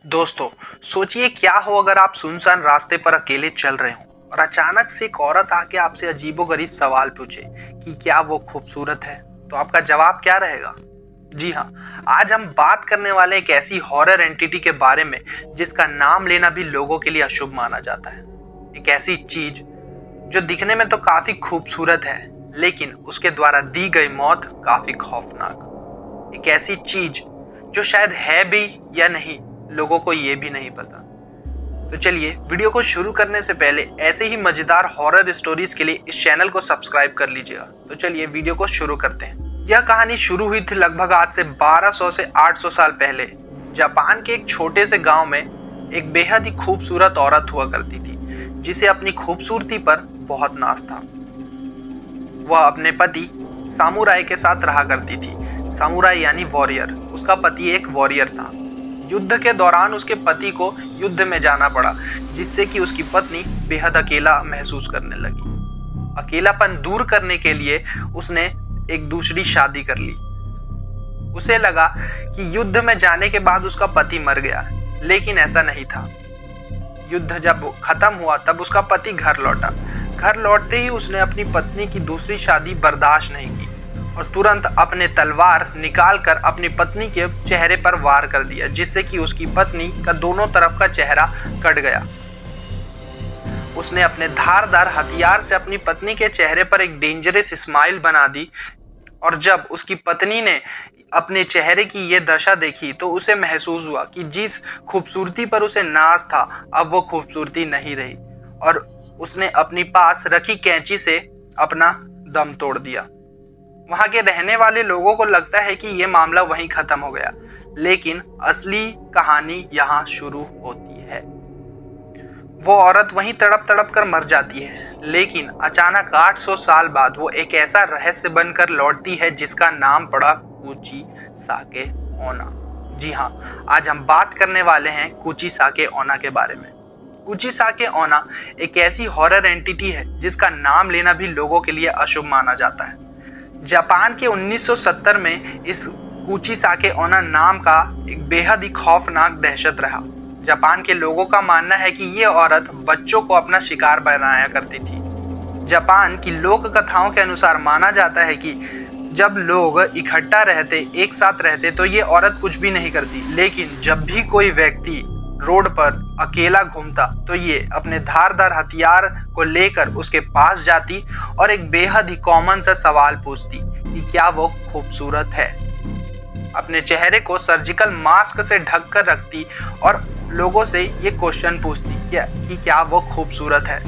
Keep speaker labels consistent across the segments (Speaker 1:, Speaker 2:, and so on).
Speaker 1: दोस्तों, सोचिए क्या हो अगर आप सुनसान रास्ते पर अकेले चल रहे हो और अचानक से एक औरत आके आपसे अजीबोगरीब सवाल पूछे कि क्या वो खूबसूरत है। तो आपका जवाब क्या रहेगा? जी हाँ, आज हम बात करने वाले एक ऐसी हॉरर एंटिटी के बारे में जिसका नाम लेना भी लोगों के लिए अशुभ माना जाता है। एक ऐसी चीज जो दिखने में तो काफी खूबसूरत है, लेकिन उसके द्वारा दी गई मौत काफी खौफनाक। एक ऐसी चीज जो शायद है भी या नहीं, लोगों को ये भी नहीं पता। तो चलिए वीडियो को शुरू करने से पहले ऐसे ही मजेदार हॉरर स्टोरीज के लिए इस चैनल को सब्सक्राइब कर लीजिएगा। तो चलिए वीडियो को शुरू करते हैं। यह कहानी शुरू हुई थी लगभग आज से 1200 से 800 साल पहले। जापान के एक छोटे से गांव में एक बेहद ही खूबसूरत औरत हुआ करती थी जिसे अपनी खूबसूरती पर बहुत नाज था। वह अपने पति सामुराई के साथ रहा करती थी। सामुराई यानी वॉरियर। उसका पति एक वॉरियर था। युद्ध के दौरान उसके पति को युद्ध में जाना पड़ा, जिससे कि उसकी पत्नी बेहद अकेला महसूस करने लगी। अकेलापन दूर करने के लिए उसने एक दूसरी शादी कर ली। उसे लगा कि युद्ध में जाने के बाद उसका पति मर गया, लेकिन ऐसा नहीं था। युद्ध जब खत्म हुआ तब उसका पति घर लौटा। घर लौटते ही उसने अपनी पत्नी की दूसरी शादी बर्दाश्त नहीं की और तुरंत अपने तलवार निकालकर अपनी पत्नी के चेहरे पर वार कर दिया, जिससे कि उसकी पत्नी का दोनों तरफ का चेहरा कट गया। उसने अपने धारदार हथियार से अपनी पत्नी के चेहरे पर एक डेंजरस स्माइल बना दी और जब उसकी पत्नी ने अपने चेहरे की ये दशा देखी तो उसे महसूस हुआ कि जिस खूबसूरती पर उसे नाज था, अब वो खूबसूरती नहीं रही और उसने अपनी पास रखी कैंची से अपना दम तोड़ दिया। वहां के रहने वाले लोगों को लगता है कि यह मामला वहीं खत्म हो गया, लेकिन असली कहानी यहाँ शुरू होती है। वो औरत वहीं तड़प तड़प कर मर जाती है, लेकिन अचानक 800 साल बाद वो एक ऐसा रहस्य बनकर लौटती है जिसका नाम पड़ा कुची साके ओना। जी हाँ, आज हम बात करने वाले हैं कुची साके ओना के बारे में। कुची साके ओना एक ऐसी हॉरर एंटिटी है जिसका नाम लेना भी लोगों के लिए अशुभ माना जाता है। जापान के 1970 में इस कुची साके ओना नाम का एक बेहद ही खौफनाक दहशत रहा। जापान के लोगों का मानना है कि ये औरत बच्चों को अपना शिकार बनाया करती थी। जापान की लोक कथाओं के अनुसार माना जाता है कि जब लोग इकट्ठा रहते, एक साथ रहते, तो ये औरत कुछ भी नहीं करती, लेकिन जब भी कोई व्यक्ति रोड पर अकेला घूमता तो ये अपने धारदार हथियार को लेकर उसके पास जाती और एक बेहद ही कॉमन सा सवाल पूछती कि क्या वो खूबसूरत है। अपने चेहरे को सर्जिकल मास्क से ढक कर रखती और लोगों से ये क्वेश्चन पूछती कि क्या वो खूबसूरत है।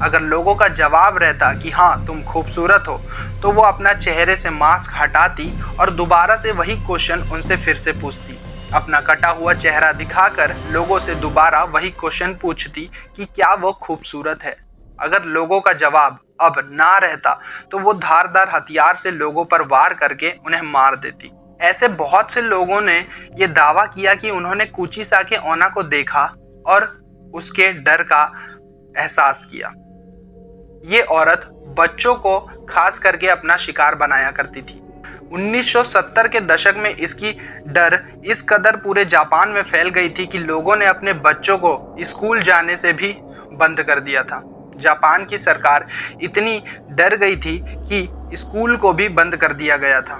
Speaker 1: अगर लोगों का जवाब रहता कि हाँ तुम खूबसूरत हो, तो वो अपना चेहरे से मास्क हटाती और दोबारा से वही क्वेश्चन उनसे फिर से पूछती। अपना कटा हुआ चेहरा दिखाकर लोगों से दोबारा वही क्वेश्चन पूछती कि क्या वो खूबसूरत है। अगर लोगों का जवाब अब ना रहता तो वो धारदार हथियार से लोगों पर वार करके उन्हें मार देती। ऐसे बहुत से लोगों ने ये दावा किया कि उन्होंने कुची साके ओना को देखा और उसके डर का एहसास किया। ये औरत बच्चों को खास करके अपना शिकार बनाया करती थी। 1970 के दशक में इसकी डर इस कदर पूरे जापान में फैल गई थी कि लोगों ने अपने बच्चों को स्कूल जाने से भी बंद कर दिया था। जापान की सरकार इतनी डर गई थी कि स्कूल को भी बंद कर दिया गया था।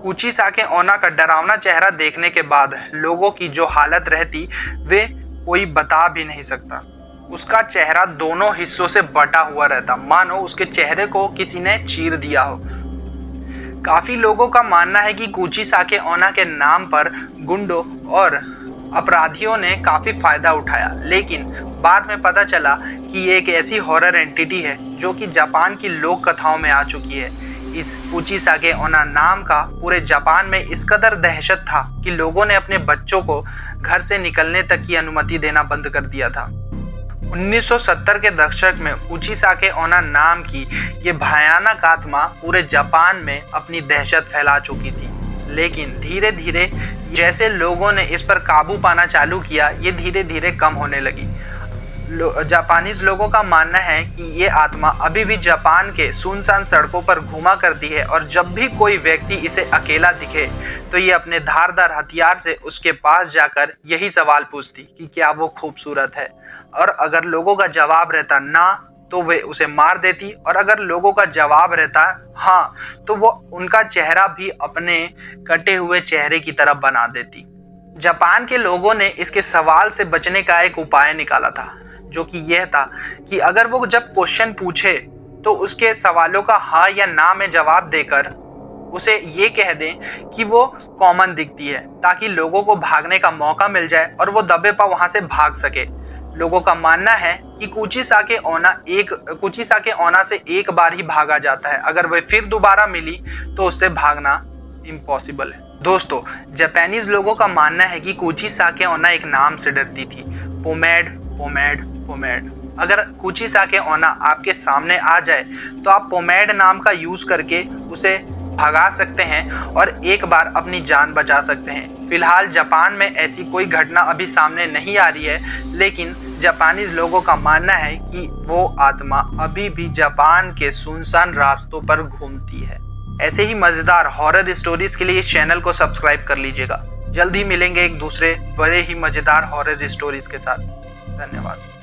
Speaker 1: कुची साके ओना का डरावना चेहरा देखने के बाद लोगों की जो हालत रहती वे कोई बता भी नहीं सकता। उसका चेहरा दोनों हिस्सों से बटा हुआ रहता, मानो उसके चेहरे को किसी ने चीर दिया हो। काफी लोगों का मानना है कि कुची साके ओना के नाम पर गुंडों और अपराधियों ने काफी फायदा उठाया, लेकिन बाद में पता चला कि ये एक ऐसी हॉरर एंटिटी है जो कि जापान की लोक कथाओं में आ चुकी है। इस कुची साके ओना नाम का पूरे जापान में इस कदर दहशत था कि लोगों ने अपने बच्चों को घर से निकलने तक की अनुमति देना बंद कर दिया था। 1970 के दशक में कुची साके ओना नाम की ये भयानक आत्मा पूरे जापान में अपनी दहशत फैला चुकी थी, लेकिन धीरे धीरे जैसे लोगों ने इस पर काबू पाना चालू किया, ये धीरे धीरे कम होने लगी। जापानीज लोगों का मानना है कि ये आत्मा अभी भी जापान के सुनसान सड़कों पर घूमा करती है और जब भी कोई व्यक्ति इसे अकेला दिखे तो ये अपने धारदार हथियार से उसके पास जाकर यही सवाल पूछती कि क्या वो खूबसूरत है, और अगर लोगों का जवाब रहता ना तो वे उसे मार देती, और अगर लोगों का जवाब रहता हाँ तो वो उनका चेहरा भी अपने कटे हुए चेहरे की तरह बना देती। जापान के लोगों ने इसके सवाल से बचने का एक उपाय निकाला था, जो कि यह था कि अगर वो जब क्वेश्चन पूछे तो उसके सवालों का हाँ या ना में जवाब देकर उसे ये कह दें कि वो कॉमन दिखती है, ताकि लोगों को भागने का मौका मिल जाए और वो दबे पांव वहां से भाग सके। लोगों का मानना है कि कुचिसाके ओना से एक बार ही भागा जाता है, अगर वह फिर दोबारा मिली तो उससे भागना इम्पॉसिबल है। दोस्तों, जापानीज लोगों का मानना है कि कुचिसाके ओना एक नाम से डरती थी, पोमेड पोमेड पोमेड। अगर कुचिसाके ओना आपके सामने आ जाए तो आप पोमेड नाम का यूज करके उसे भगा सकते हैं और एक बार अपनी जान बचा सकते हैं। फिलहाल जापान में ऐसी कोई घटना अभी सामने नहीं आ रही है, लेकिन जापानीज लोगों का मानना है कि वो आत्मा अभी भी जापान के सुनसान रास्तों पर घूमती है। ऐसे ही मजेदार हॉरर स्टोरीज के लिए इस चैनल को सब्सक्राइब कर लीजिएगा। जल्द ही मिलेंगे एक दूसरे बड़े ही मजेदार हॉरर स्टोरीज के साथ। धन्यवाद।